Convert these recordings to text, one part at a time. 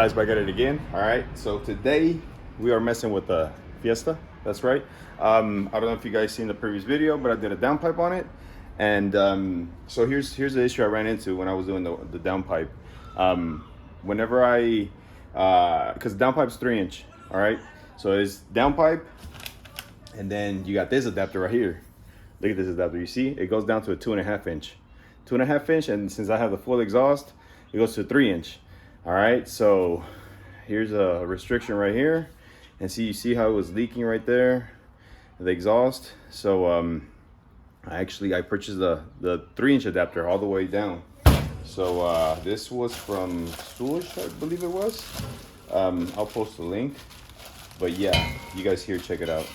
guys, back at it again. All right, so today we are messing with the Fiesta. That's right. I don't know if you guys seen the previous video, but I did a downpipe on it. And so here's the issue I ran into when I was doing the downpipe. Whenever I, because the downpipe's 3-inch, all right? So it's downpipe, and then you got this adapter right here. Look at this adapter, you see? It goes down to a 2.5 inch. 2.5 inch, and since I have the full exhaust, it goes to 3-inch. All right, so here's a restriction right here, and you see how it was leaking right there, the exhaust. So I purchased the 3-inch adapter all the way down. So this was from Swoosh, I believe it was. I'll post the link, but yeah, you guys here, check it out.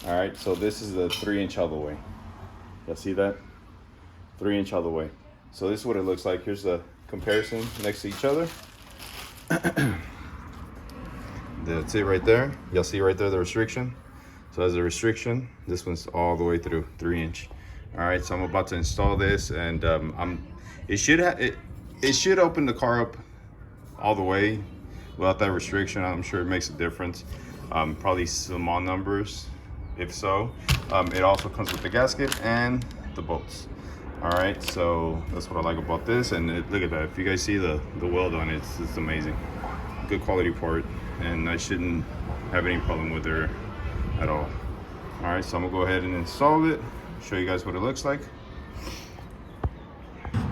All right, so this is the 3-inch all the way. Y'all see that? 3-inch all the way. So this is what it looks like. Here's the comparison next to each other. That's it right there. Y'all see right there the restriction. So as a restriction, this one's all the way through 3-inch. All right, so I'm about to install this, and it should open the car up all the way without that restriction. I'm sure it makes a difference. Probably small numbers, if so. It also comes with the gasket and the bolts. All right, so that's what I like about this. And look at that, if you guys see the weld on it, it's amazing. Good quality part, and I shouldn't have any problem with her at all. All right, so I'm gonna go ahead and install it, show you guys what it looks like.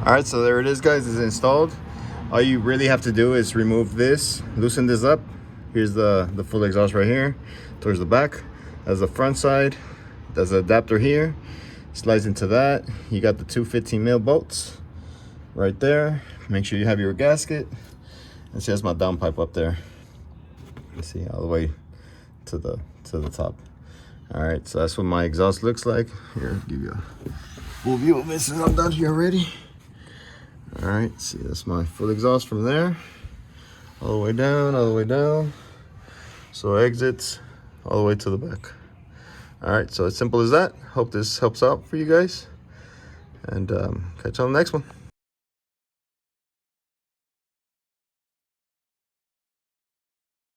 All right, so there it is, guys. It's installed. All you really have to do is remove this, loosen this up. Here's the full exhaust right here towards the back. That's the front side. There's an adapter here, slides into that. You got the two 15 mil bolts right there. Make sure you have your gasket. And see, that's my downpipe up there. You see, all the way to the top. All right, so that's what my exhaust looks like. Here, I'll give you a full view of it since I'm down here already. All right, see, that's my full exhaust from there, all the way down, all the way down. So exits all the way to the back. All right, so as simple as that. Hope this helps out for you guys, and catch you on the next one.